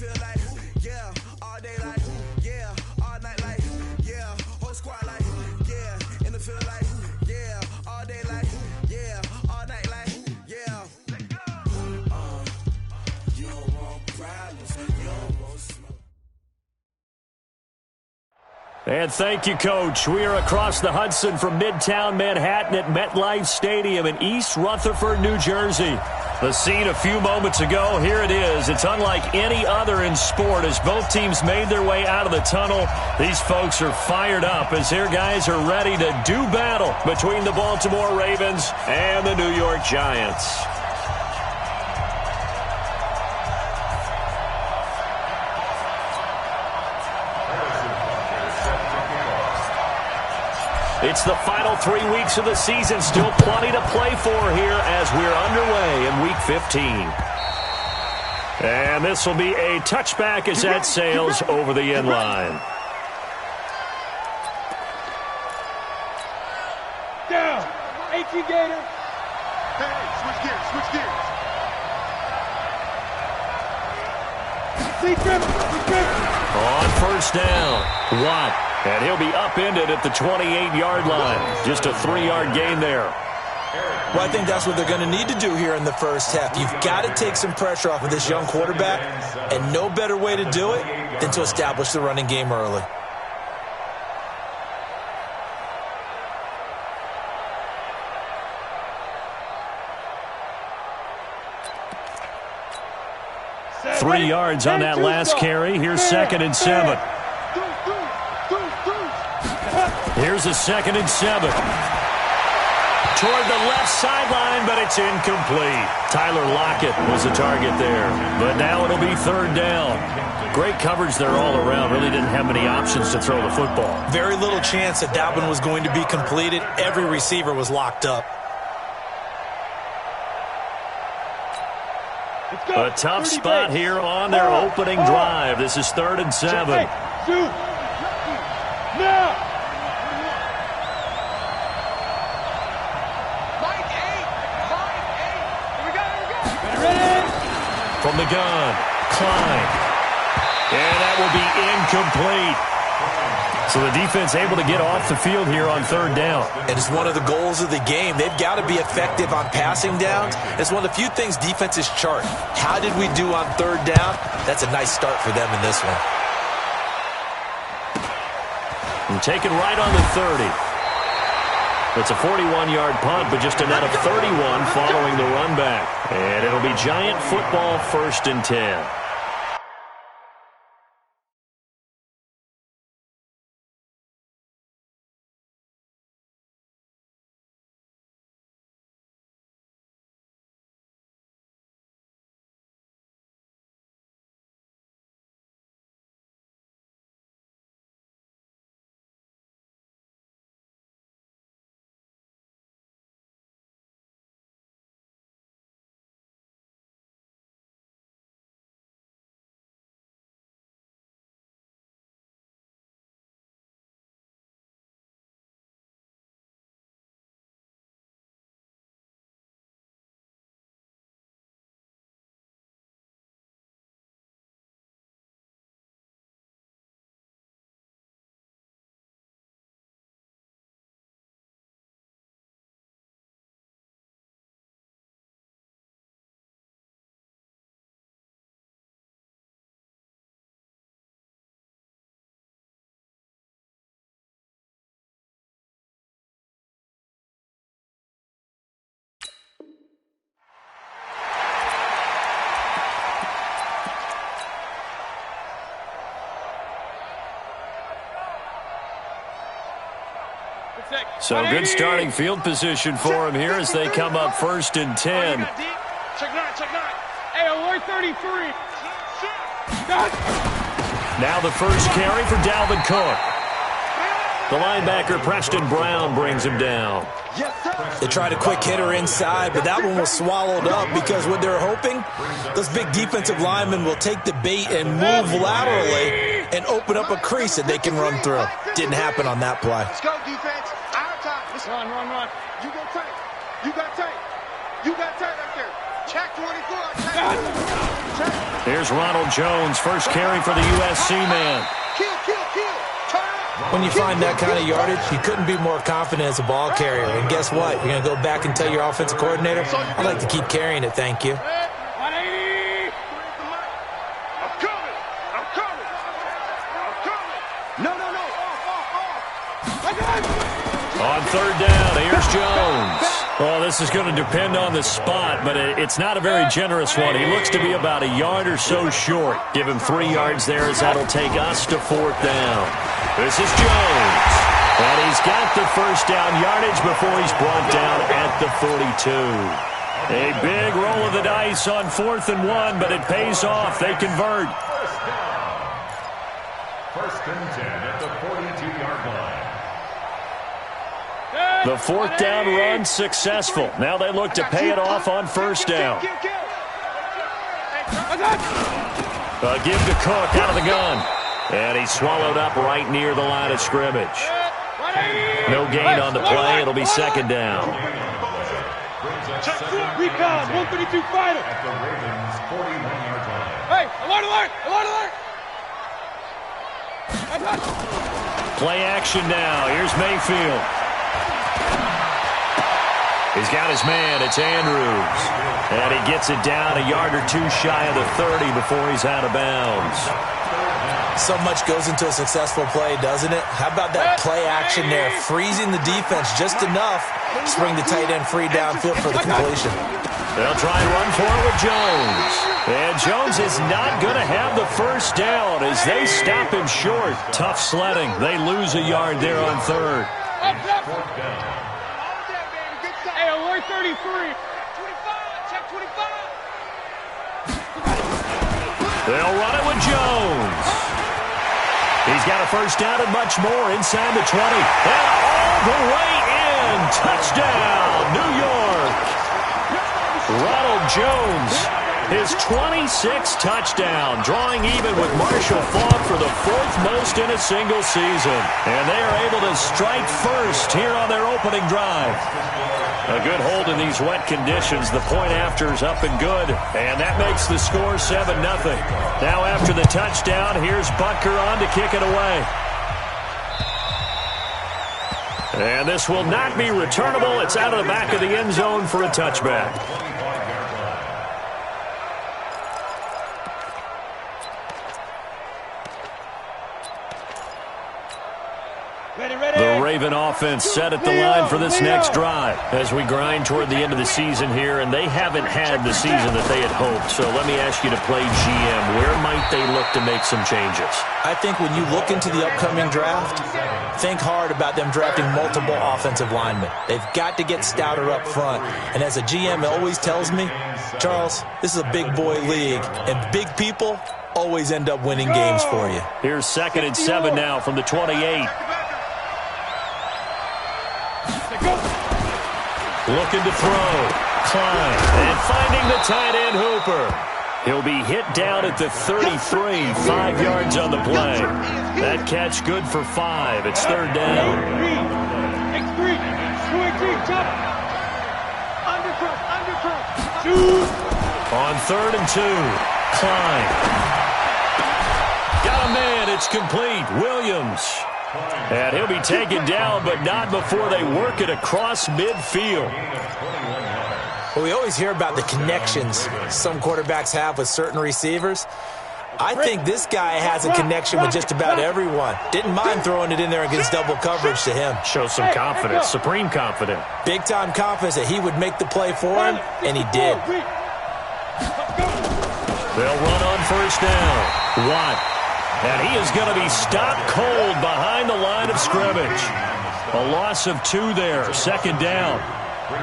field like, yeah, all day like, yeah, all night like, yeah, whole squad like, yeah, in the field like, yeah, all day like, yeah, all night like, yeah. You don't want problems, you don't want smoke. And thank you, Coach. We are across the Hudson from Midtown Manhattan at MetLife Stadium in East Rutherford, New Jersey. The scene a few moments ago, here it is. It's unlike any other in sport as both teams made their way out of the tunnel. These folks are fired up as their guys are ready to do battle between the Baltimore Ravens and the New York Giants. It's the final 3 weeks of the season. Still plenty to play for here as we're underway in Week 15. And this will be a touchback as that sails over the end line. Down. 18 Gator. Hey, switch gears, switch gears. On first down, Watt. And he'll be upended at the 28-yard line. Just a 3-yard gain there. Well, I think that's what they're going to need to do here in the first half. You've got to take some pressure off of this young quarterback, and no better way to do it than to establish the running game early. Three yards on that last carry. Here's 2nd and 7. Here's a 2nd and 7. Toward the left sideline, but it's incomplete. Tyler Lockett was the target there. But now it'll be 3rd down. Great coverage there all around. Really didn't have many options to throw the football. Very little chance that one was going to be completed. Every receiver was locked up. A tough spot here on their opening drive. This is 3rd and 7. Now. From the gun, Klein. And that will be incomplete. So the defense able to get off the field here on 3rd down. And it's one of the goals of the game. They've got to be effective on passing downs. It's one of the few things defenses chart. How did we do on 3rd down? That's a nice start for them in this one. And taken right on the 30. It's a 41-yard punt, but just a net of 31 following the run back. And it'll be Giant football, 1st and 10. So good starting field position for him here as they come up 1st and 10. Check 9, check 9. Hey, alert 33. Now the first carry for Dalvin Cook. The linebacker, Preston Brown, brings him down. They tried a quick hitter inside, but that one was swallowed up because what they're hoping, those big defensive linemen will take the bait and move laterally and open up a crease that they can run through. Didn't happen on that play. Let's go, defense. Our time. Run. You go tight. You got tight. You got tight right there. Check 24. Check. Here's Ronald Jones, first carry for the USC man. Kill, kill, kill. Turn. When you find that kind of yardage, you couldn't be more confident as a ball carrier. And guess what? You're going to go back and tell your offensive coordinator, I'd like to keep carrying it, thank you. 180. I'm coming. I'm coming. I'm coming. No, no, no. Off. I got it. On third down, here's Jones. Well, this is going to depend on the spot, but it's not a very generous one. He looks to be about a yard or so short. Give him 3 yards there as that'll take us to fourth down. This is Jones. And he's got the first down yardage before he's brought down at the 42. A big roll of the dice on 4th and 1, but it pays off. They convert. First and 10 at the 42-yard line. The 4th down run successful. Now they look to pay it off on first down. A give to Cook out of the gun. And he's swallowed up right near the line of scrimmage. No gain on the play. It'll be second down. Recon, 132 fighter. At the Ravens' 41-yard line. Hey, alert, alert, alert, alert. Play action now. Here's Mayfield. He's got his man. It's Andrews. And he gets it down a yard or two shy of the 30 before he's out of bounds. So much goes into a successful play, doesn't it? How about that play action there? Freezing the defense just enough to bring the tight end free downfield for the completion. They'll try and run for it with Jones. And Jones is not going to have the first down as they stop him short. Tough sledding. They lose a yard there on third. Hey, alert 33. 25, check 25. They'll run it with Jones. He's got a first down and much more inside the 20. And all the way in. Touchdown, New York. Ronald Jones, his 26th touchdown, drawing even with Marshall Faulk for the 4th most in a single season. And they are able to strike first here on their opening drive. A good hold in these wet conditions. The point after is up and good. And that makes the score 7-0. Now after the touchdown, here's Butker on to kick it away. And this will not be returnable. It's out of the back of the end zone for a touchback. The Raven offense set at the line for this next drive as we grind toward the end of the season here, and they haven't had the season that they had hoped. So let me ask you to play GM. Where might they look to make some changes? I think when you look into the upcoming draft, think hard about them drafting multiple offensive linemen. They've got to get stouter up front. And as a GM, it always tells me, Charles, this is a big boy league, and big people always end up winning games for you. Here's 2nd and 7 now from the 28. Looking to throw. Klein. And finding the tight end Hooper. He'll be hit down at the 33. 5 yards on the play. That catch good for 5. It's third down. X3. 2-8, chop. Undercut. 2. On 3rd and 2. Klein. Got a man. It's complete. Williams. And he'll be taken down, but not before they work it across midfield. Well, we always hear about the connections some quarterbacks have with certain receivers. I think this guy has a connection with just about everyone. Didn't mind throwing it in there against double coverage to him. Shows some confidence, supreme confidence. Big-time confidence that he would make the play for him, and he did. They'll run on first down. Watt. And he is going to be stopped cold behind the line of scrimmage. A loss of 2 there, 2nd down.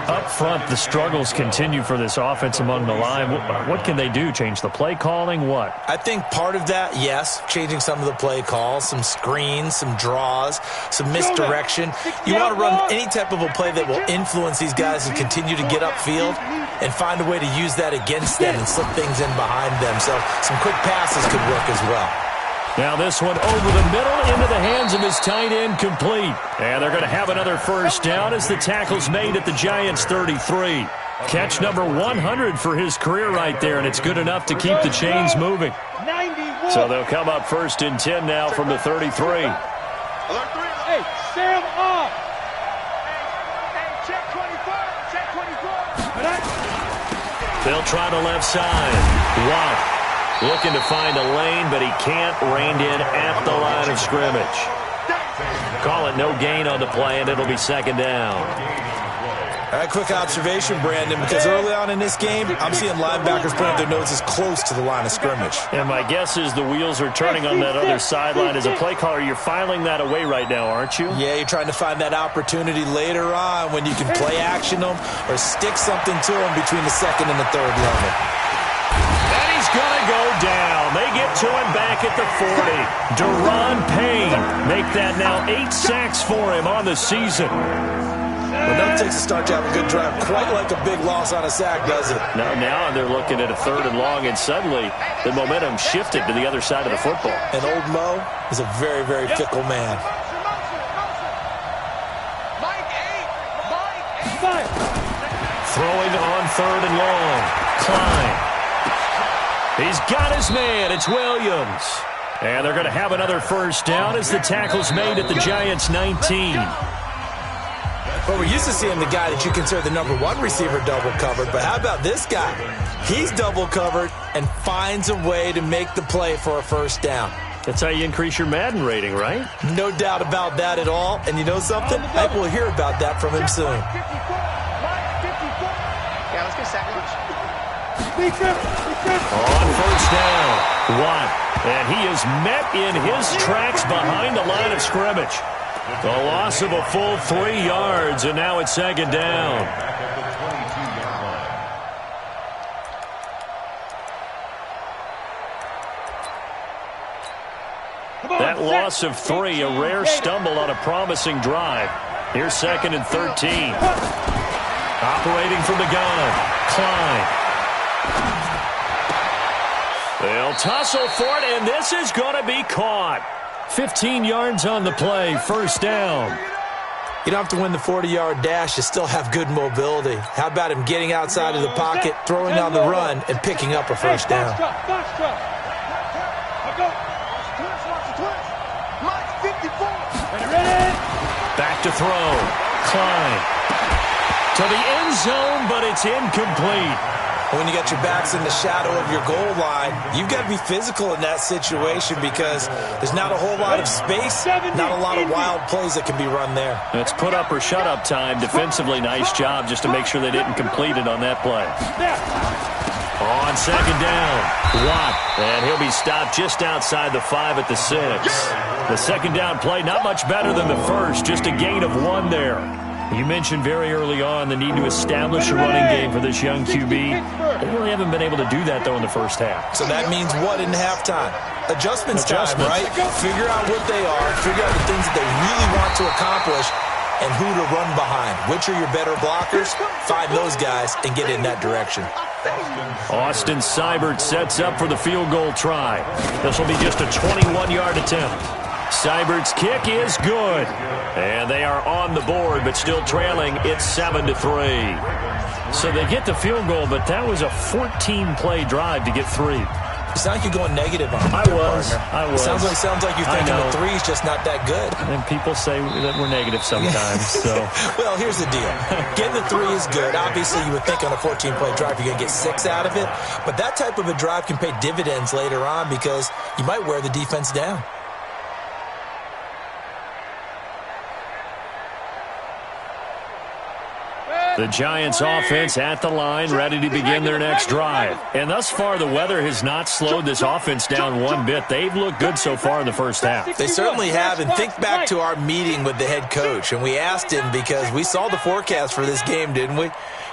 Up front, the struggles continue for this offense among the line. What can they do? Change the play calling? What? I think part of that, yes, changing some of the play calls, some screens, some draws, some misdirection. You want to run any type of a play that will influence these guys and continue to get upfield and find a way to use that against them and slip things in behind them. So some quick passes could work as well. Now this one over the middle into the hands of his tight end, complete. And they're going to have another first down as the tackle's made at the Giants' 33. Catch number 100 for his career right there, and it's good enough to keep the chains moving. 91. So they'll come up 1st and 10 now from the 33. Hey, Sam off. Hey, check 24. Check 24. They'll try the left side. Watt looking to find a lane, but he can't. Reined in at the line of scrimmage. Call it no gain on the play, and it'll be 2nd down. All right, quick observation, Brandon, because early on in this game, I'm seeing linebackers putting their noses close to the line of scrimmage. And my guess is the wheels are turning on that other sideline. As a play caller, you're filing that away right now, aren't you? Yeah, you're trying to find that opportunity later on when you can play action them or stick something to them between the 2nd and the 3rd level. And he's going to go down. They get to him back at the 40. Deron Payne make that now 8 sacks for him on the season. Well, that takes a start to have a good drive. Quite like a big loss on a sack, does it? Now they're looking at a 3rd and long, and suddenly the momentum shifted to the other side of the football. And old Mo is a very, very fickle man. Throwing on 3rd and long. Klein. He's got his man. It's Williams. And they're going to have another 1st down as the tackle's made at the Giants' 19. Well, we're used to seeing the guy that you consider the number 1 receiver double covered, but how about this guy? He's double covered and finds a way to make the play for a 1st down. That's how you increase your Madden rating, right? No doubt about that at all. And you know something? I will hear about that from him soon. Yeah, let's get a sack lunch. On 1st down, Watt. And he is met in his tracks behind the line of scrimmage. The loss of a full 3 yards, and now it's 2nd down. That loss of 3, a rare stumble on a promising drive. Here's 2nd and 13. Operating from the gun, Klein. They'll tussle for it, and this is going to be caught. 15 yards on the play, 1st down. You don't have to win the 40-yard dash. You still have good mobility. How about him getting outside of the pocket, throwing on the run, and picking up a 1st down? Back to throw. Klein. To the end zone, but it's incomplete. When you got your backs in the shadow of your goal line, you've got to be physical in that situation because there's not a whole lot of space, not a lot of wild plays that can be run there. It's put up or shut up time. Defensively, nice job just to make sure they didn't complete it on that play. On 2nd down, Watt, and he'll be stopped just outside the 5 at the 6. The 2nd down play, not much better than the first, just a gain of 1 there. You mentioned very early on the need to establish a running game for this young QB. They really haven't been able to do that, though, in the 1st half. So that means what in halftime? Adjustments time, right? Figure out what they are, figure out the things that they really want to accomplish, and who to run behind. Which are your better blockers? Find those guys and get in that direction. Austin Seibert sets up for the field goal try. This will be just a 21-yard attempt. Seibert's kick is good. And they are on the board, but still trailing. It's 7-3. So they get the field goal, but that was a 14-play drive to get 3. It's not like you're going negative on I was. Sounds like you're thinking the 3 is just not that good. And people say that we're negative sometimes. So, well, here's the deal. Getting the 3 is good. Obviously, you would think on a 14-play drive you're going to get 6 out of it. But that type of a drive can pay dividends later on because you might wear the defense down. the Giants offense at the line, ready to begin their next drive. And thus far, the weather has not slowed this offense down one bit. They've looked good so far in the first half. They certainly have. And think back to our meeting with the head coach. And we asked him because we saw the forecast for this game, didn't we?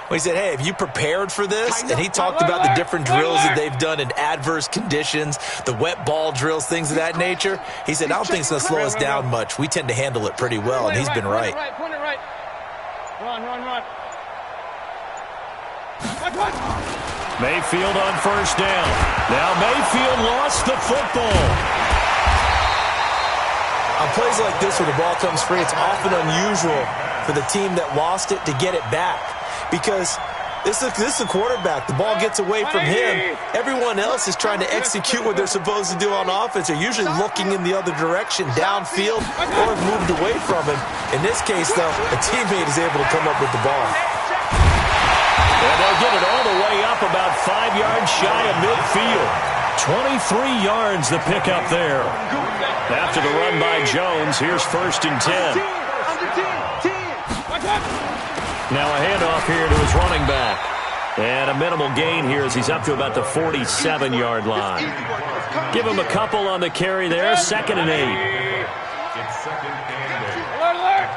We said, hey, have you prepared for this? And he talked about the different drills that they've done in adverse conditions, the wet ball drills, things of that nature. He said, I don't think it's going to slow us down much. We tend to handle it pretty well, and he's been right. Point it right. Run. Mayfield on first down. Now Mayfield lost the football. On plays like this where the ball comes free, it's often unusual for the team that lost it to get it back. Because This is the quarterback. The ball gets away from him. Everyone else is trying to execute what they're supposed to do on offense. They're usually looking in the other direction, downfield, or have moved away from him. In this case, though, a teammate is able to come up with the ball. And they'll get it all the way up about 5 yards shy of midfield. 23 yards the pickup there. After the run by Jones, here's 1st and 10. Now a handoff here to his running back. And a minimal gain here as he's up to about the 47-yard line. Give him a couple on the carry there. 2nd and 8. It's 2nd and 8. Alert!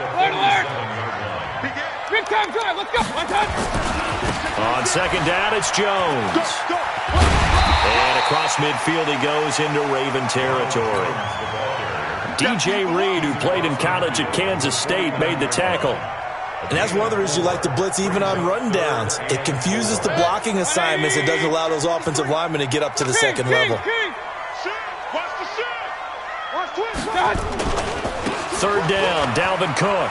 Big time drive. Let's go. On 2nd down, it's Jones. And across midfield he goes into Raven territory. DJ Reed, who played in college at Kansas State, made the tackle. And that's one of the reasons you like to blitz even on rundowns. It confuses the blocking assignments. It doesn't allow those offensive linemen to get up to the second level. 3rd down, Dalvin Cook.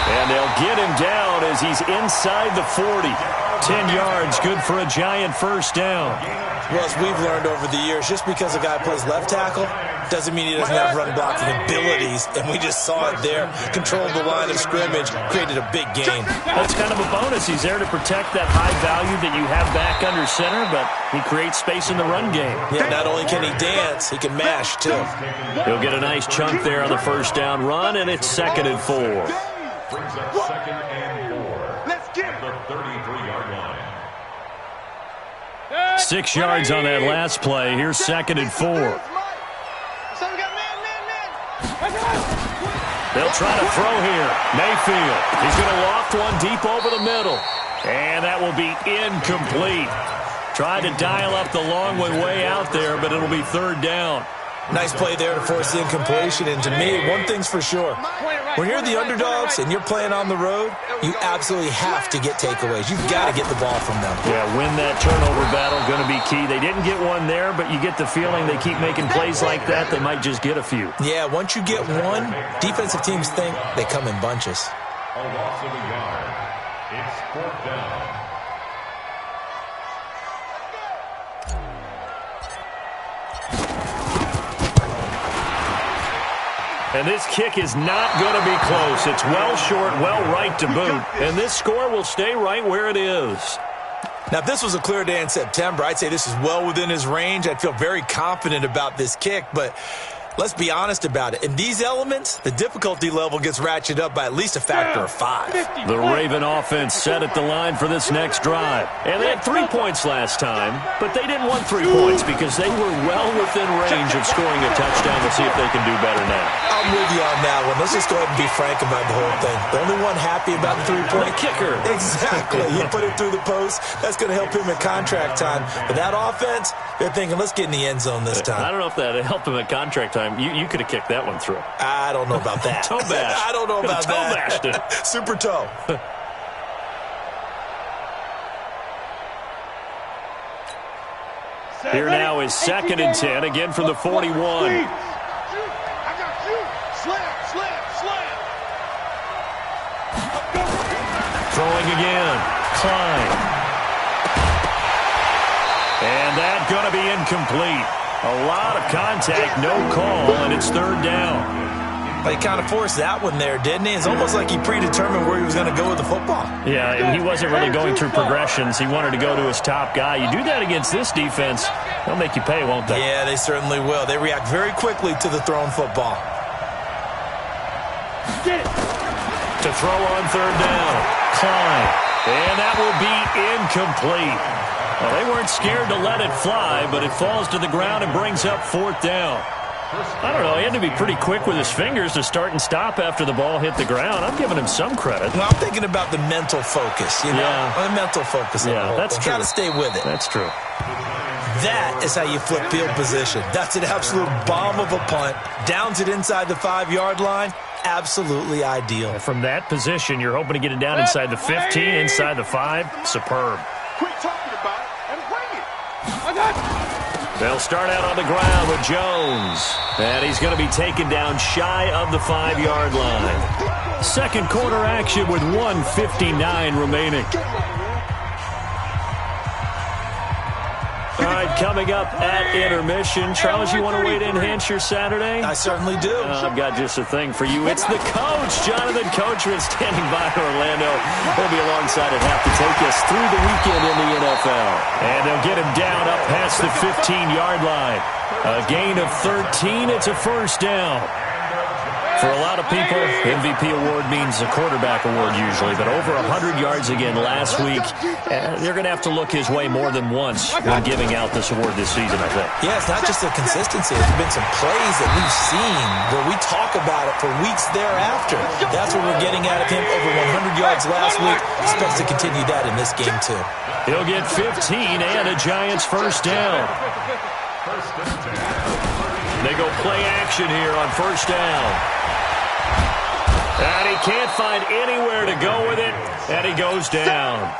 And they'll get him down as he's inside the 40. 10 yards, good for a giant 1st down. Well, as we've learned over the years, just because a guy plays left tackle doesn't mean he doesn't have run blocking abilities. And we just saw it there. Controlled the line of scrimmage, created a big gain. That's kind of a bonus. He's there to protect that high value that you have back under center, but he creates space in the run game. Yeah, not only can he dance, he can mash, too. He'll get a nice chunk there on the 1st down run, and it's 2nd and 4. Brings up 2nd and 4. Let's get The 33-yard line. 6 yards on that last play. Here's 2nd and 4. They'll try to throw here. Mayfield. He's going to loft one deep over the middle. And that will be incomplete. Tried to dial up the long one way out there, but it'll be 3rd down. Nice play there to force the incompletion. And to me, one thing's for sure. When you're the underdogs and you're playing on the road, you absolutely have to get takeaways. You've got to get the ball from them. Yeah, win that turnover battle, going to be key. They didn't get one there, but you get the feeling they keep making plays like that, they might just get a few. Yeah, once you get one, defensive teams think they come in bunches. A loss of a yard. It's 4th down. And this kick is not going to be close. It's well short, well right to boot. And this score will stay right where it is. Now, if this was a clear day in September, I'd say this is well within his range. I'd feel very confident about this kick, but let's be honest about it. In these elements, the difficulty level gets ratcheted up by at least a factor of 5. The Raven offense set at the line for this next drive. And they had 3 points last time, but they didn't want 3 points because they were well within range of scoring a touchdown. We'll see if they can do better now. I'm with you on that one. Let's just go ahead and be frank about the whole thing. The only one happy about the 3-point kicker. Exactly. You put it through the post. That's going to help him in contract time. But that offense, they're thinking, let's get in the end zone this time. I don't know if that helped him at contract time. You could have kicked that one through. I don't know about that. Toe bash. I don't know about toe that. Bashed it. Super toe. Here now is 2nd and 10, again from the 41. I got you. Slam. Throwing again. Klein. And that's going to be incomplete. A lot of contact, no call, and it's 3rd down. But he kind of forced that one there, didn't he? It's almost like he predetermined where he was going to go with the football. Yeah, and he wasn't really going through progressions. He wanted to go to his top guy. You do that against this defense, they'll make you pay, won't they? Yeah, they certainly will. They react very quickly to the thrown football. To throw on 3rd down. Klein. And that will be incomplete. Well, they weren't scared to let it fly, but it falls to the ground and brings up 4th down. I don't know. He had to be pretty quick with his fingers to start and stop after the ball hit the ground. I'm giving him some credit. Well, I'm thinking about the mental focus, you know? Yeah. The mental focus. Yeah, that's true. You got to stay with it. That's true. That is how you flip field position. That's an absolute bomb of a punt. Downs it inside the 5-yard line. Absolutely ideal. From that position, you're hoping to get it down inside the 15, inside the 5. Superb. Quit talking about it and bring it. They'll start out on the ground with Jones. And he's going to be taken down shy of the 5-yard line. Second quarter action with 1:59 remaining. All right, coming up at intermission. Charles, you want to wait to enhance your Saturday? I certainly do. I've got just a thing for you. It's the coach, Jonathan Coachman, standing by Orlando. He'll be alongside at half to take us through the weekend in the NFL. And they'll get him down up past the 15-yard line. A gain of 13. It's a first down. For a lot of people, MVP award means a quarterback award usually, but over 100 yards again last week. They're going to have to look his way more than once when giving out this award this season, I think. Yeah, it's not just the consistency. There's been some plays that we've seen where we talk about it for weeks thereafter. That's what we're getting out of him. Over 100 yards last week. Expects to continue that in this game, too. He'll get 15 and a Giants first down. They go play action here on first down. And he can't find anywhere to go with it, and he goes down.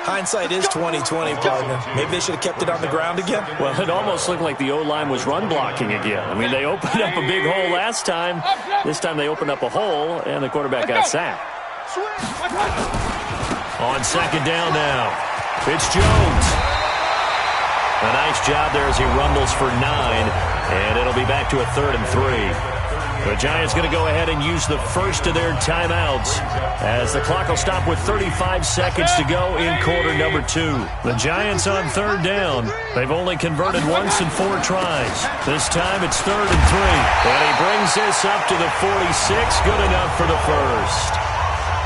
Hindsight is 20/20, partner. Maybe they should have kept it on the ground again. Well, it almost looked like the O-line was run blocking again. I mean, they opened up a big hole last time. This time they opened up a hole, and the quarterback got sacked. On second down now, it's Jones. A nice job there as he rumbles for 9, and it'll be back to a 3rd and 3. The Giants going to go ahead and use the first of their timeouts as the clock will stop with 35 seconds to go in quarter number 2. The Giants on third down. They've only converted once in 4 tries. This time it's 3rd and 3. And he brings this up to the 46. Good enough for the first.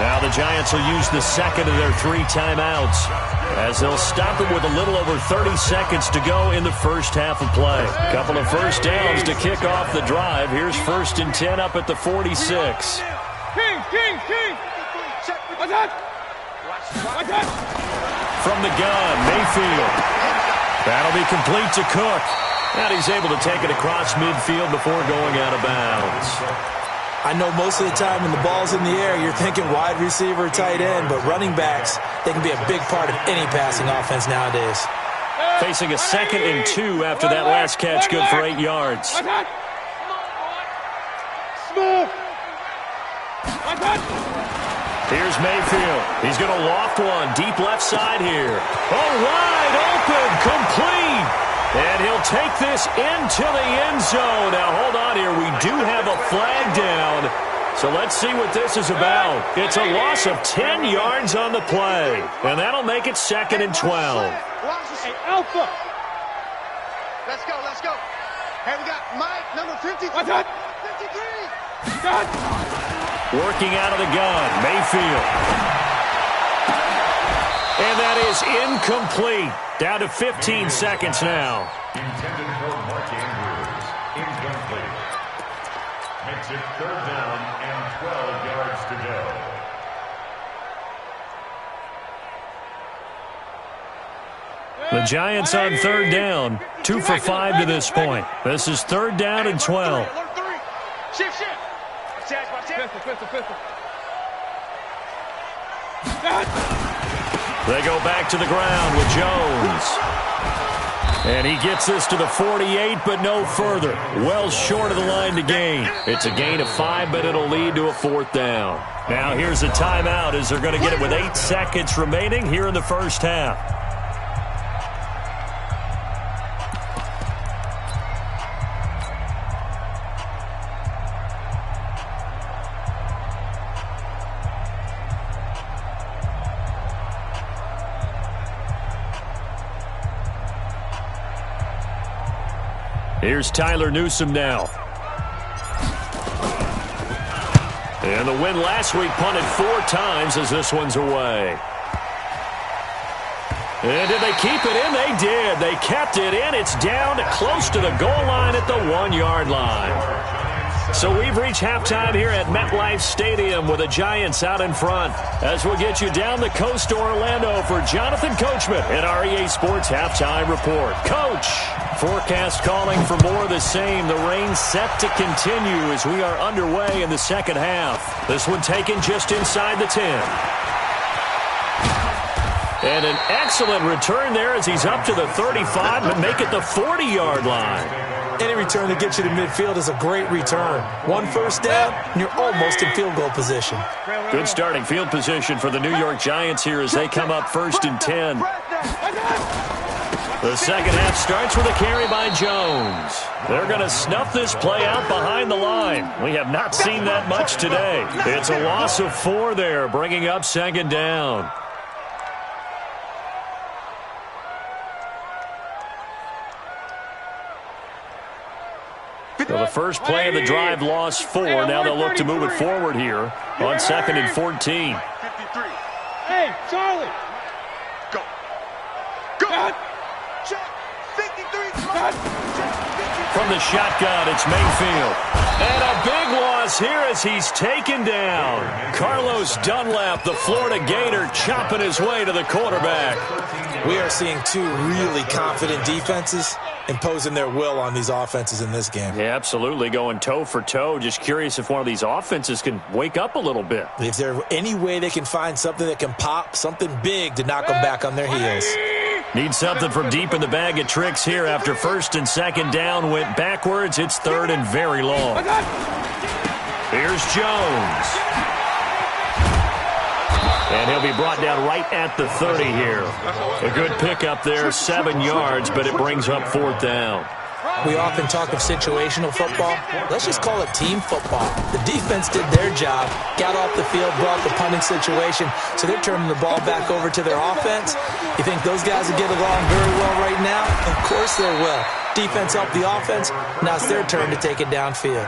Now the Giants will use the second of their 3 timeouts as they'll stop it with a little over 30 seconds to go in the first half of play. A couple of first downs to kick off the drive. Here's 1st and 10 up at the 46. From the gun, Mayfield. That'll be complete to Cook. And he's able to take it across midfield before going out of bounds. I know most of the time when the ball's in the air, you're thinking wide receiver, tight end, but running backs, they can be a big part of any passing offense nowadays. Facing a 2nd and 2 after that last catch, good for 8 yards. Here's Mayfield. He's going to loft one deep left side here. Oh, wide open, complete. And he'll take this into the end zone. Now, hold on here. We do have a flag down. So let's see what this is about. It's a loss of 10 yards on the play. And that'll make it 2nd and 12. Hey, Alpha. Let's go, let's go. Hey, we got Mike, number 50. 53. Working out of the gun, Mayfield. And that is incomplete. Down to 15 seconds now. Intended for Mark Andrews. Incomplete. Makes it 3rd down and 12 yards to go. The Giants on 3rd down. 2 for 5 to this point. This is 3rd down and 12. Shift. Pistol. They go back to the ground with Jones. And he gets this to the 48, but no further. Well short of the line to gain. It's a gain of 5, but it'll lead to a 4th down. Now here's a timeout as they're going to get it with 8 seconds remaining here in the first half. Here's Tyler Newsome now. And the win last week punted 4 times as this one's away. And did they keep it in? They did. They kept it in. It's down close to the goal line at the 1-yard line. So we've reached halftime here at MetLife Stadium with the Giants out in front. As we'll get you down the coast to Orlando for Jonathan Coachman at our EA Sports Halftime Report. Coach, forecast calling for more of the same. The rain set to continue as we are underway in the second half. This one taken just inside the 10. And an excellent return there as he's up to the 35, but make it the 40-yard line. Any return that gets you to midfield is a great return. One first down, and you're almost in field goal position. Good starting field position for the New York Giants here as they come up 1st and 10. The second half starts with a carry by Jones. They're going to snuff this play out behind the line. We have not seen that much today. It's a loss of 4 there, bringing up 2nd down. So the first play of the drive lost 4. Now they'll look to move it forward here on 2nd and 14. Hey, Charlie. Go. Go. Check. 53. From the shotgun, it's Mayfield. And a big loss here as he's taken down. Carlos Dunlap, the Florida Gator, chopping his way to the quarterback. We are seeing 2 really confident defenses imposing their will on these offenses in this game. Yeah, absolutely, going toe for toe. Just curious if one of these offenses can wake up a little bit. If there's any way they can find something that can pop, something big to knock them back on their heels. Need something from deep in the bag of tricks here after 1st and 2nd down went backwards. It's 3rd and very long. Here's Jones. And he'll be brought down right at the 30 here. A good pickup there, 7 yards, but it brings up 4th down. We often talk of situational football. Let's just call it team football. The defense did their job, got off the field, brought the punting situation, so they're turning the ball back over to their offense. You think those guys will get along very well right now? Of course they will. Defense helped the offense. Now it's their turn to take it downfield.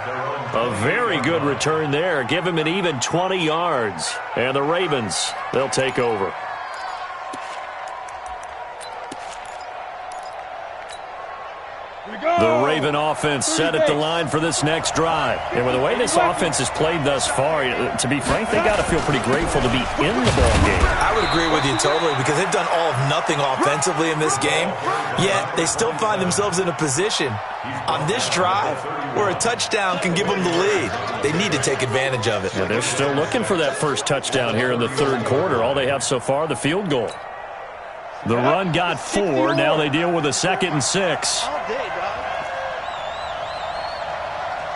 A very good return there. Give him an even 20 yards. And the Ravens, they'll take over. The Raven offense set at the line for this next drive. And with the way this offense has played thus far, to be frank, they got to feel pretty grateful to be in the ball game. I would agree with you totally because they've done all of nothing offensively in this game, yet they still find themselves in a position on this drive where a touchdown can give them the lead. They need to take advantage of it. Yeah, they're still looking for that first touchdown here in the 3rd quarter. All they have so far, the field goal. The run got 4. Now they deal with a 2nd and 6.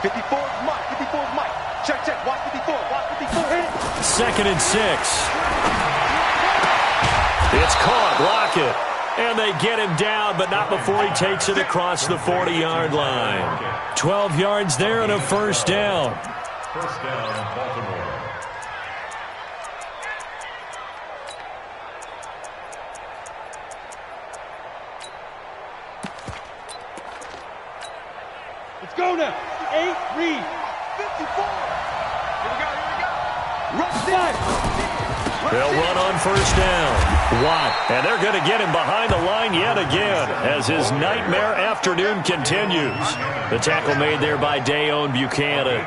54 is Mike. 54 is Mike. Check, check. Watch 54. Watch 54. 2nd and 6. It's caught. Block it. And they get him down, but not before he takes it across the 40-yard line. 12 yards there and a 1st down. 1st down, Baltimore. Let's go now. 8, read. 54. Here we go. Rush They'll run on 1st down. Watt. And they're going to get him behind the line yet again as his nightmare afternoon continues. The tackle made there by Dayon Buchanan.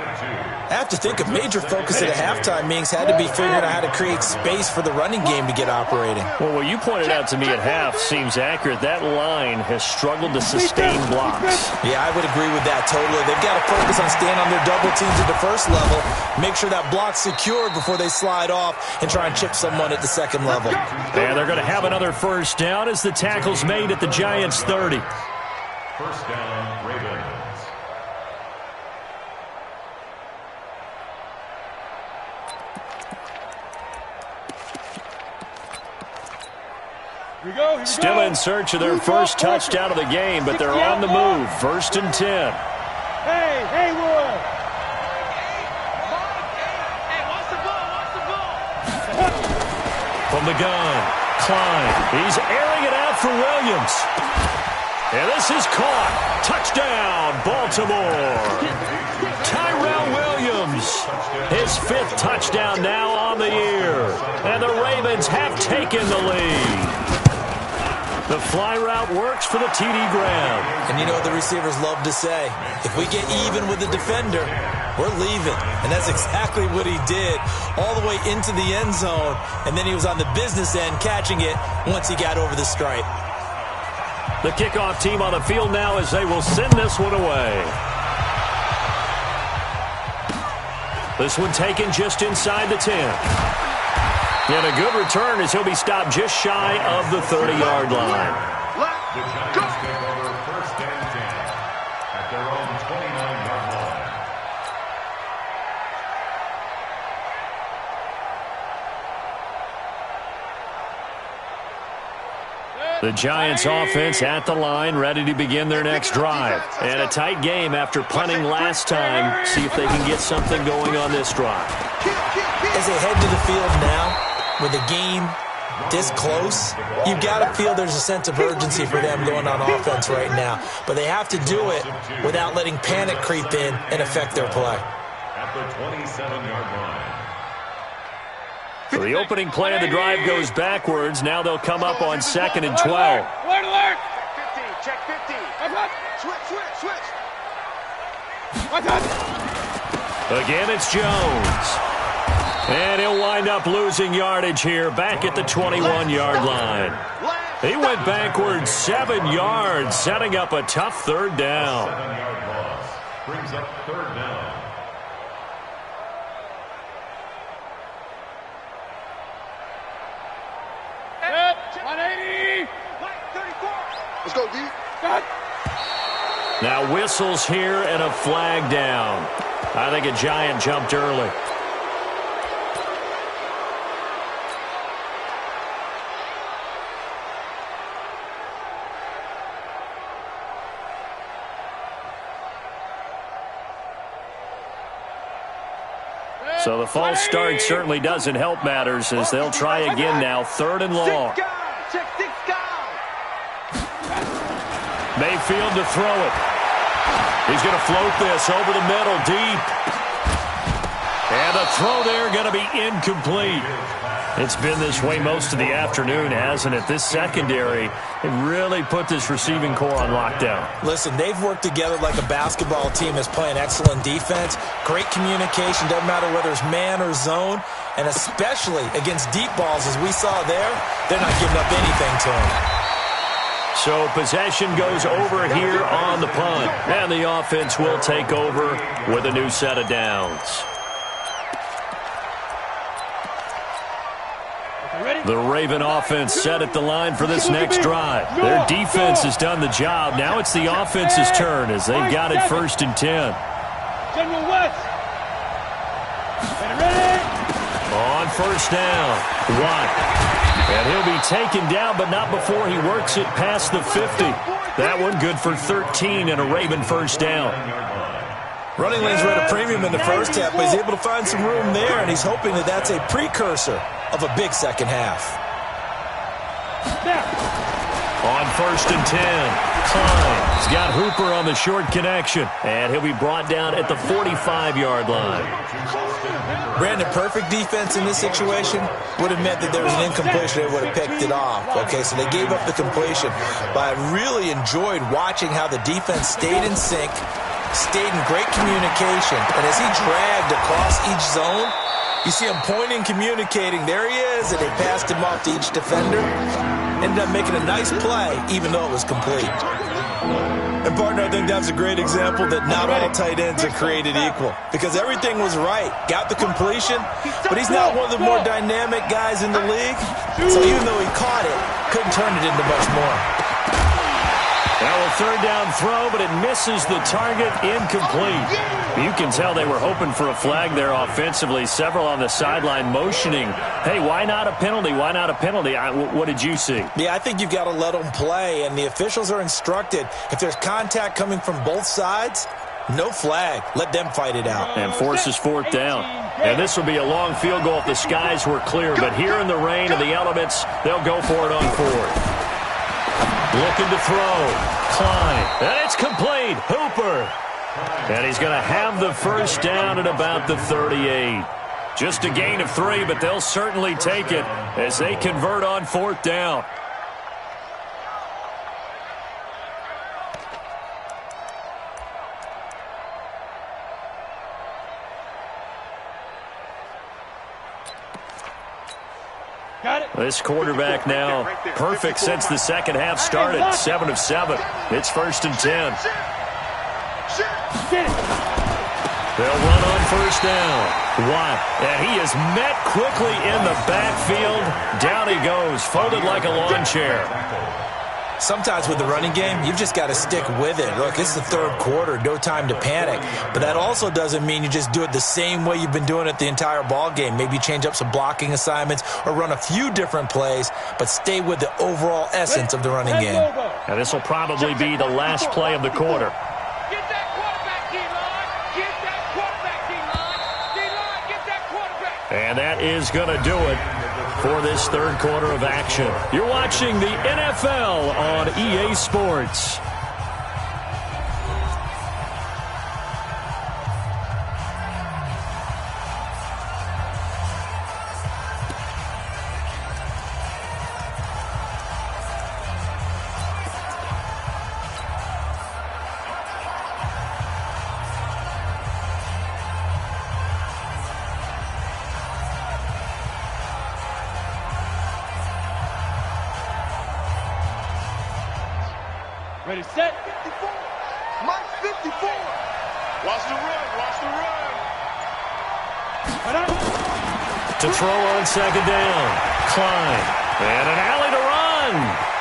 I have to think a major focus at a halftime means had to be figuring out how to create space for the running game to get operating. Well, what you pointed out to me at half seems accurate. That line has struggled to sustain blocks. Yeah, I would agree with that totally. They've got to focus on staying on their double teams at the 1st level, make sure that block's secured before they slide off and try and chip someone at the 2nd level. And they're going to have another 1st down as the tackle's made at the Giants' 30. 1st down, Ravens. Still in search of their first touchdown of the game, but they're on the move. 1st and 10. Hey, Haywood. Hey, watch the ball. Watch the ball. From the gun, Klein. He's airing it out for Williams. And this is caught. Touchdown, Baltimore. Tyrell Williams. His 5th touchdown now on the year. And the Ravens have taken the lead. The fly route works for the TD Graham. And you know what the receivers love to say? If we get even with the defender, we're leaving. And that's exactly what he did, all the way into the end zone. And then he was on the business end catching it once he got over the stripe. The kickoff team on the field now as they will send this one away. This one taken just inside the 10. And a good return as he'll be stopped just shy of the 30-yard line. The Giants take over 1st and 10. at their own 29-yard line. The Giants offense at the line, ready to begin their next drive. And a tight game after punting last time. See if they can get something going on this drive. As they head to the field now, with the game this close, you've got to feel there's a sense of urgency for them going on offense right now. But they have to do it without letting panic creep in and affect their play. At the 27-yard line. So the opening play of the drive goes backwards. Now they'll come up on 2nd and 12. Alert! Alert! Check 50. Switch. Again, it's Jones. And he'll wind up losing yardage here back at the 21-yard line. He went backwards 7 yards, setting up a tough third down. 7-yard loss brings up third down. Set. 180. Let's go, D. Set. Now whistles here and a flag down. I think a Giant jumped early. So the false start certainly doesn't help matters as they'll try again now, 3rd and long. Check 6 guys. Mayfield to throw it. He's going to float this over the middle, deep. And the throw there going to be incomplete. It's been this way most of the afternoon, hasn't it? This secondary, it really put this receiving core on lockdown. Listen, they've worked together like a basketball team that's playing excellent defense. Great communication, doesn't matter whether it's man or zone. And especially against deep balls, as we saw there, they're not giving up anything to them. So possession goes over here on the punt. And the offense will take over with a new set of downs. The Raven offense set at the line for this next drive. Their defense has done the job. Now it's the offense's turn as they've got it 1st and 10. General West. Ready? On 1st down, Watt. And he'll be taken down, but not before he works it past the 50. That one good for 13 and a Raven 1st down. Running lanes were at a premium in the first half, but he's able to find some room there, and he's hoping that that's a precursor of a big second half. On 1st and 10, Klein's got Hooper on the short connection, and he'll be brought down at the 45-yard line. Brandon, perfect defense in this situation would have meant that there was an incompletion. They would have picked it off. Okay, so they gave up the completion. But I really enjoyed watching how the defense stayed in sync, stayed in great communication, and as he dragged across each zone, you see him pointing, communicating. There he is, and they passed him off to each defender. Ended up making a nice play, even though it was complete. And, partner, I think that's a great example that not all tight ends are created equal. Because everything was right. Got the completion, but he's not one of the more dynamic guys in the league. So even though he caught it, couldn't turn it into much more. Now a 3rd down throw, but it misses the target, incomplete. You can tell they were hoping for a flag there offensively. Several on the sideline motioning, hey, why not a penalty? Why not a penalty? What did you see? Yeah, I think you've got to let them play, and the officials are instructed, if there's contact coming from both sides, no flag. Let them fight it out. And forces 4th down. And this will be a long field goal if the skies were clear. But here in the rain and the elements, they'll go for it on 4th. Looking to throw. Klein. And it's complete. Hooper. And he's going to have the 1st down at about the 38. Just a gain of 3, but they'll certainly take it as they convert on 4th down. This quarterback now perfect since the second half started. 7 of 7. It's 1st and 10. They'll run on 1st down. Watt, and he is met quickly in the backfield. Down he goes, folded like a lawn chair. Sometimes with the running game, you've just got to stick with it. Look, it's the third quarter, no time to panic. But that also doesn't mean you just do it the same way you've been doing it the entire ball game. Maybe change up some blocking assignments or run a few different plays, but stay with the overall essence of the running game. And this will probably be the last play of the quarter. Get that quarterback, D-line. Get that quarterback, D-line. D-line, get that quarterback. And that is going to do it for this third quarter of action. You're watching the NFL on EA Sports. Ready, set. 54. Mike 54. Watch the run. Watch the run. To throw on second down. Klein. And an alley to run.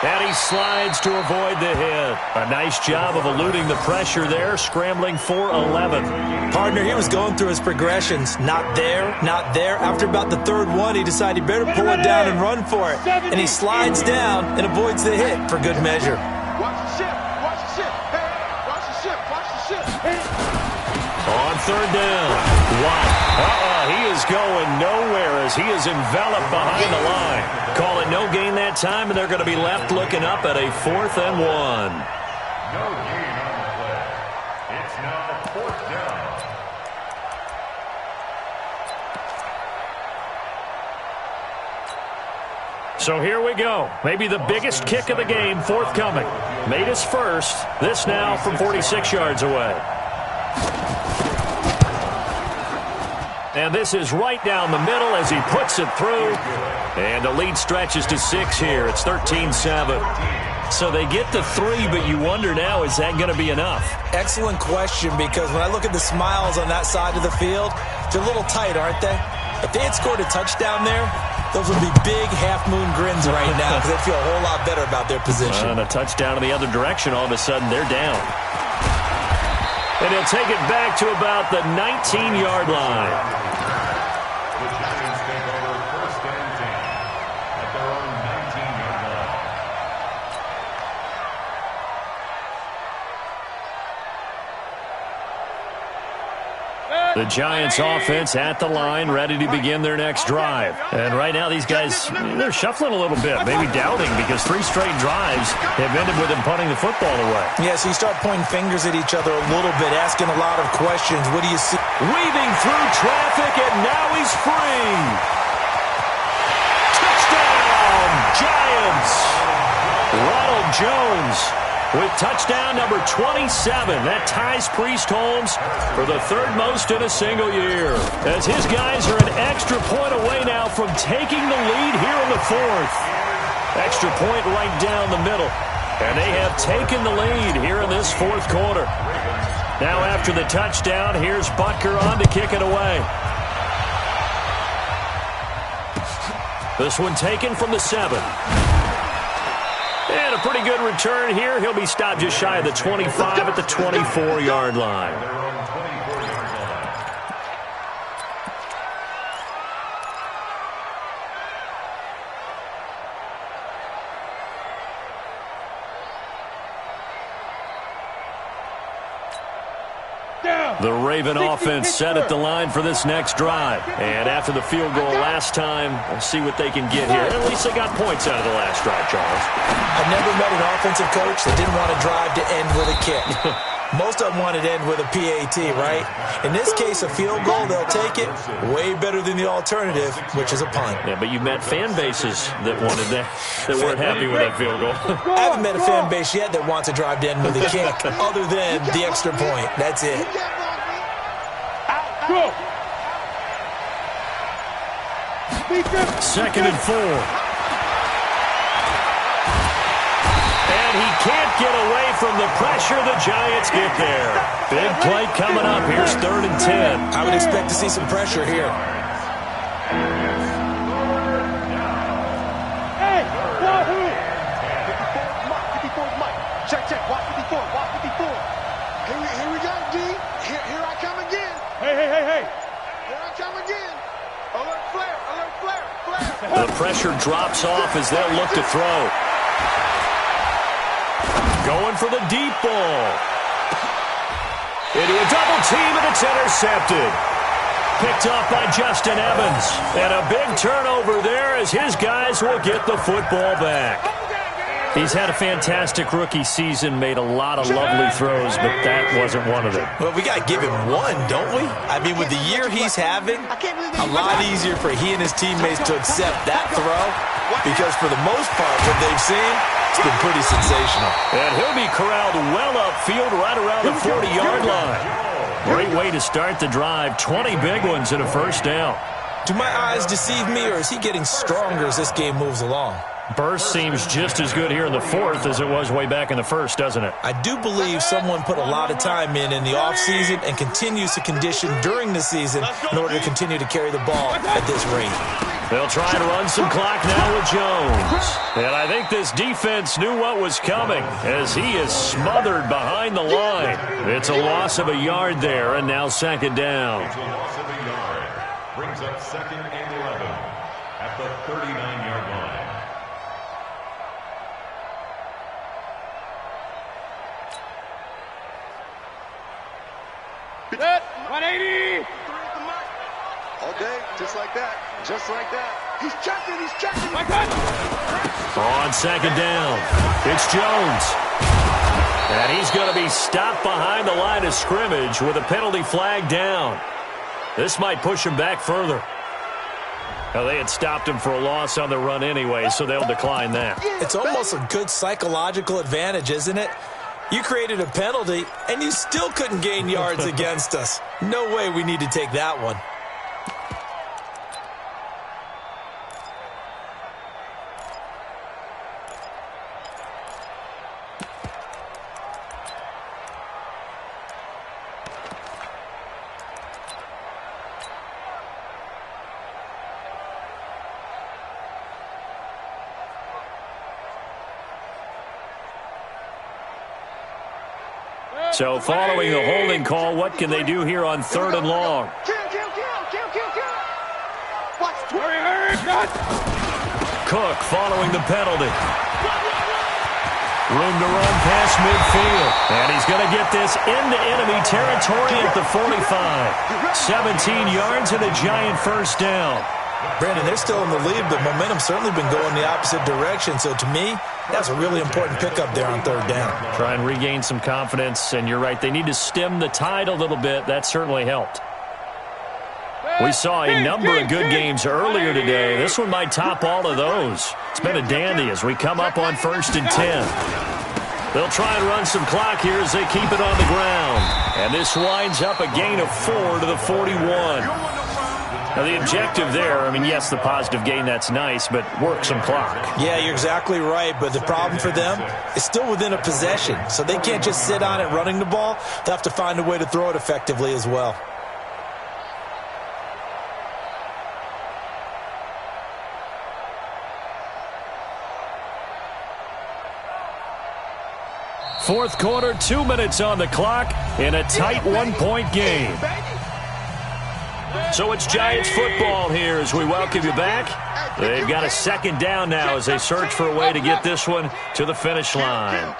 And he slides to avoid the hit. A nice job of eluding the pressure there, scrambling for 11. Partner, he was going through his progressions. Not there, not there. After about the third one, he decided he better pull it down and run for it. And he slides down and avoids the hit for good measure. Watch the ship. Watch the ship. Hey, watch the ship. Watch the ship. Hey. On third down. Watt. He is going nowhere as he is enveloped behind the line. Call it no gain that time, and they're going to be left looking up at a 4th and 1. No gain on the play. It's now 4th down. So here we go. Maybe the biggest kick of the game forthcoming. Made his first. This now from 46 yards away. And this is right down the middle as he puts it through. And the lead stretches to 6 here. It's 13-7. So they get to 3, but you wonder now, is that going to be enough? Excellent question, because when I look at the smiles on that side of the field, they're a little tight, aren't they? If they had scored a touchdown there, those would be big half-moon grins right now because they'd feel a whole lot better about their position. And a touchdown in the other direction, all of a sudden they're down. And he'll take it back to about the 19-yard line. The Giants take over 1st and 10 at their own 19-yard line. The Giants offense at the line, ready to begin their next drive. And right now these guys, they're shuffling a little bit, maybe doubting, because 3 straight drives have ended with them punting the football away. Yeah, so you start pointing fingers at each other a little bit, asking a lot of questions. What do you see? Weaving through traffic, and now he's free. Touchdown, Giants. Ronald Jones with touchdown number 27. That ties Priest Holmes for the 3rd most in a single year. As his guys are an extra point away now from taking the lead here in the 4th. Extra point right down the middle. And they have taken the lead here in this 4th quarter. Now after the touchdown, here's Butker on to kick it away. This one taken from the 7. And a pretty good return here. He'll be stopped just shy of the 25 at the 24-yard line. Their own 24-yard line. The Raven offense set at the line for this next drive. And after the field goal last time, we'll see what they can get here. At least they got points out of the last drive, Charles. I've never met an offensive coach that didn't want a drive to end with a kick. Most of them wanted to end with a PAT, right? In this case, a field goal, they'll take it. Way better than the alternative, which is a punt. Yeah, but you met fan bases that wanted that weren't happy with that field goal. I haven't met a fan base yet that wants a drive to end with a kick, other than the extra point. That's it. Go. 2nd and 4. And he can't get away from the pressure. The Giants get there. Big play coming up. Here's 3rd and 10. I would expect to see some pressure here. Hey, Wahoo. The pressure drops off as they'll look to throw. Going for the deep ball. Into a double team, and it's intercepted. Picked off by Justin Evans. And a big turnover there as his guys will get the football back. He's had a fantastic rookie season, made a lot of lovely throws, but that wasn't one of them. Well, we got to give him one, don't we? I mean, with the year he's having, a lot easier for he and his teammates to accept that throw because for the most part, what they've seen, it's been pretty sensational. And he'll be corralled well upfield right around the 40-yard line. Great way to start the drive. 20 big ones and a first down. Do my eyes deceive me, or is he getting stronger as this game moves along? Burst seems just as good here in the fourth as it was way back in the first, doesn't it? I do believe someone put a lot of time in the offseason and continues to condition during the season in order to continue to carry the ball at this rate. They'll try and run some clock now with Jones. And I think this defense knew what was coming as he is smothered behind the line. It's a loss of a yard there, and now second down. It's a loss of a yard. Brings up second and 11 at the 39-yard line. Set, 180. All day, just like that. Just like that. He's checking, he's checking. On second down, it's Jones. And he's going to be stopped behind the line of scrimmage with a penalty flag down. This might push him back further. Well, they had stopped him for a loss on the run anyway, so they'll decline that. It's almost a good psychological advantage, isn't it? You created a penalty, and you still couldn't gain yards against us. No way we need to take that one. So following the holding call, what can they do here on third and long? Cook following the penalty. Room to run past midfield. And he's going to get this into enemy territory at the 45. 17 yards and a giant first down. Brandon, they're still in the lead, but momentum's certainly been going the opposite direction. So to me, that's a really important pickup there on third down. Try and regain some confidence, and you're right. They need to stem the tide a little bit. That certainly helped. We saw a number of good games earlier today. This one might top all of those. It's been a dandy as we come up on 1st and 10. They'll try and run some clock here as they keep it on the ground. And this winds up a gain of 4 to the 41. Now, the objective there, I mean, yes, the positive gain, that's nice, but work some clock. Yeah, you're exactly right, but the problem for them is still within a possession, so they can't just sit on it running the ball. They have to find a way to throw it effectively as well. Fourth quarter, 2 minutes on the clock in a tight one-point game. So it's Giants football here as we welcome you back. They've got a second down now as they search for a way to get this one to the finish line.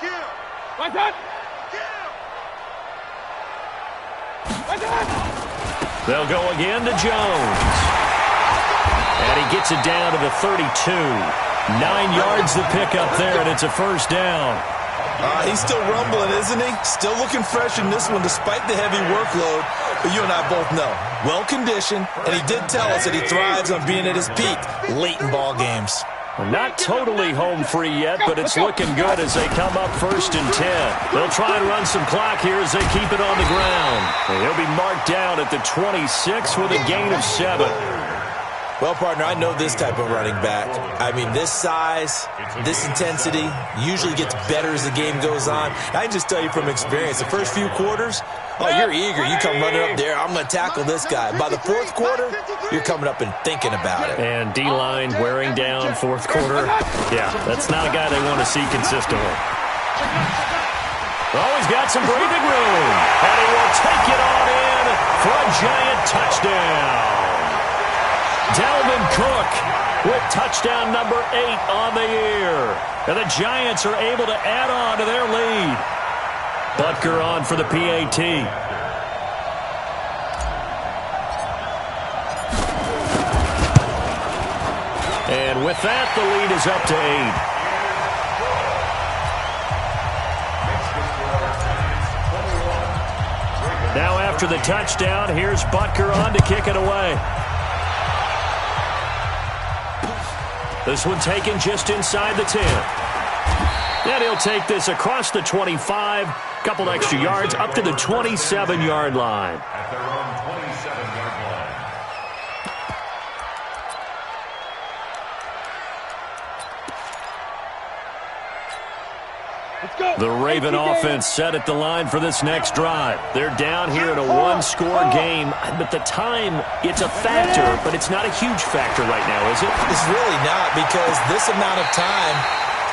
They'll go again to Jones. And he gets it down to the 32. 9 yards to pick up there, and it's a first down. He's still rumbling, isn't he? Still looking fresh in this one despite the heavy workload. But you and I both know, well-conditioned, and he did tell us that he thrives on being at his peak late in ball games. Not totally home free yet, but it's looking good as they come up 1st and 10. They'll try and run some clock here as they keep it on the ground. And he'll be marked down at the 26 with a gain of 7. Well, partner, I know this type of running back. I mean, this size, this intensity usually gets better as the game goes on. I can just tell you from experience, the first few quarters, oh, you're eager. You come running up there, I'm going to tackle this guy. By the fourth quarter, you're coming up and thinking about it. And D-line wearing down fourth quarter. Yeah, that's not a guy they want to see consistently. Oh, he's got some breathing room. And he will take it on in for a giant touchdown. Dalvin Cook with touchdown number 8 on the year. And the Giants are able to add on to their lead. Butker on for the PAT. And with that, the lead is up to 8. Now after the touchdown, here's Butker on to kick it away. This one taken just inside the 10. And he'll take this across the 25, couple extra yards, up to the 27-yard line. At their own 27-yard line. The Raven offense set at the line for this next drive. They're down here in a one-score game, but the time, it's a factor, but it's not a huge factor right now, is it? It's really not, because this amount of time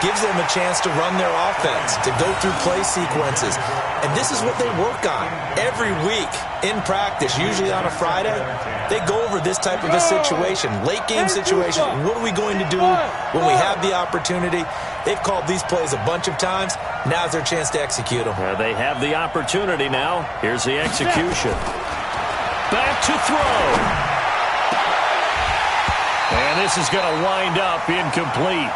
gives them a chance to run their offense, to go through play sequences. And this is what they work on every week in practice, usually on a Friday. They go over this type of a situation, late-game situation. What are we going to do when we have the opportunity? They've called these plays a bunch of times. Now's their chance to execute them. They have the opportunity now. Here's the execution. Back to throw. And this is going to wind up incomplete.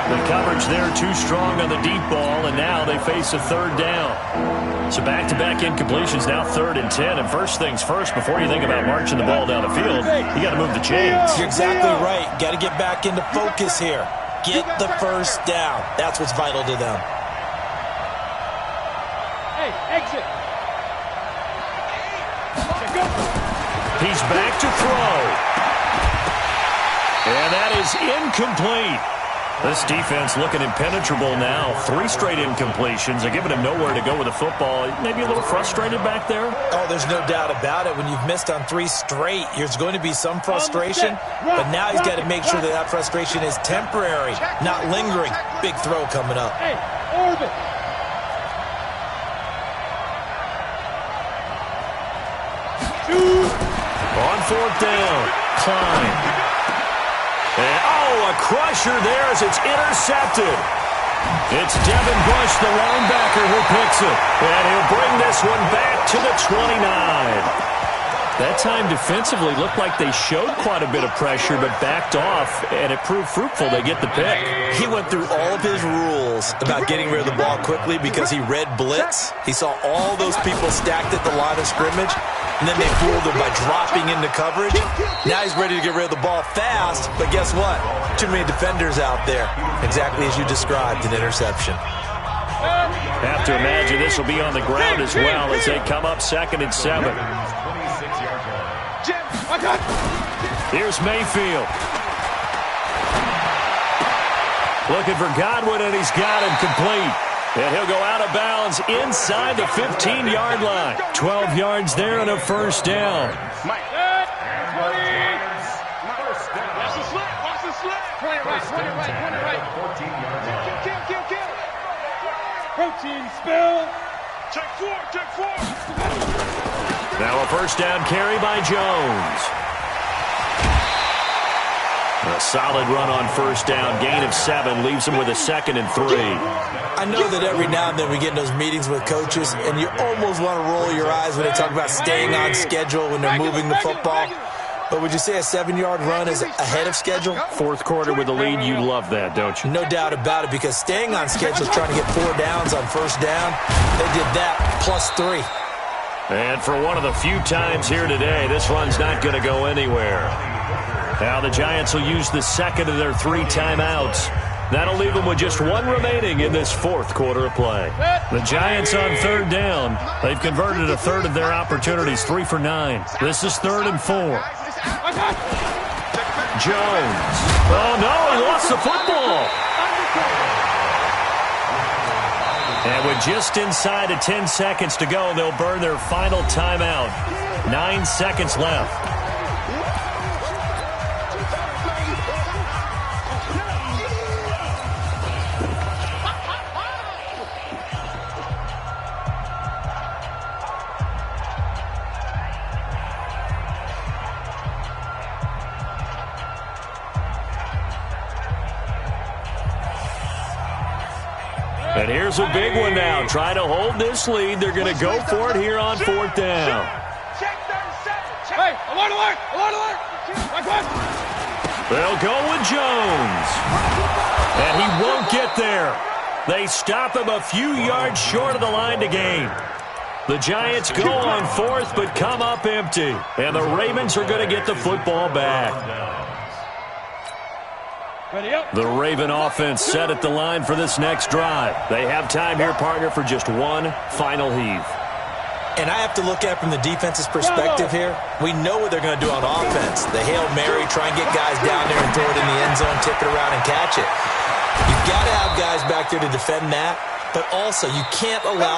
The coverage there too strong on the deep ball, and now they face a third down. So back-to-back incompletions, now 3rd and 10. And first things first, before you think about marching the ball down the field, you got to move the chains. You're exactly right. Got to get back into focus here. Get the first down. That's what's vital to them. Hey, exit. He's back to throw. And that is incomplete. This defense looking impenetrable now. 3 straight incompletions. They're giving him nowhere to go with the football. Maybe a little frustrated back there? Oh, there's no doubt about it. When you've missed on 3 straight, there's going to be some frustration. But now he's got to make sure that that frustration is temporary, not lingering. Big throw coming up. Hey, orbit. On 4th down, Klein. And, a crusher there as it's intercepted. It's Devin Bush, the linebacker, who picks it. And he'll bring this one back to the 29. That time defensively looked like they showed quite a bit of pressure but backed off, and it proved fruitful. They get the pick. He went through all of his rules about getting rid of the ball quickly because he read blitz. He saw all those people stacked at the line of scrimmage, and then they fooled him by dropping into coverage. Now he's ready to get rid of the ball fast, but guess what? Too many defenders out there. Exactly as you described, an interception. Have to imagine this will be on the ground as well as they come up 2nd and 7. Here's Mayfield. Looking for Godwin, and he's got him complete. And he'll go out of bounds inside the 15-yard line. 12 yards there and a first down. Mike. 20. Watch the slip. Watch the slip. Point it right. Point it right. Point it right. 14-yard line. Kill. Protein spill. Check 4. Check 4. Now a first down carry by Jones. A solid run on first down. Gain of 7 leaves him with a 2nd and 3. I know that every now and then we get in those meetings with coaches, and you almost want to roll your eyes when they talk about staying on schedule when they're moving the football. But would you say a 7-yard run is ahead of schedule? 4th quarter with a lead, you love that, don't you? No doubt about it, because staying on schedule is trying to get 4 downs on first down. They did that, plus 3. And for one of the few times here today, this run's not going to go anywhere. Now the Giants will use the 2nd of their 3 timeouts. That'll leave them with just 1 remaining in this 4th quarter of play. The Giants on 3rd down. They've converted a 1/3 of their opportunities, 3 for 9. This is 3rd and 4. Jones. Oh, no, he lost the football. And with just inside of 10 seconds to go, they'll burn their final timeout. 9 seconds left. And here's a big one now. Trying to hold this lead. They're going to go for it here on 4th down. Check 37. Hey, alert, alert, alert, alert. They'll go with Jones. And he won't get there. They stop him a few yards short of the line to gain. The Giants go on 4th but come up empty. And the Ravens are going to get the football back. The Raven offense set at the line for this next drive. They have time here, partner, for just one final heave. And I have to look at it from the defense's perspective here. We know what they're going to do on offense. The Hail Mary, try and get guys down there and throw it in the end zone, tip it around and catch it. You've got to have guys back there to defend that, but also you can't allow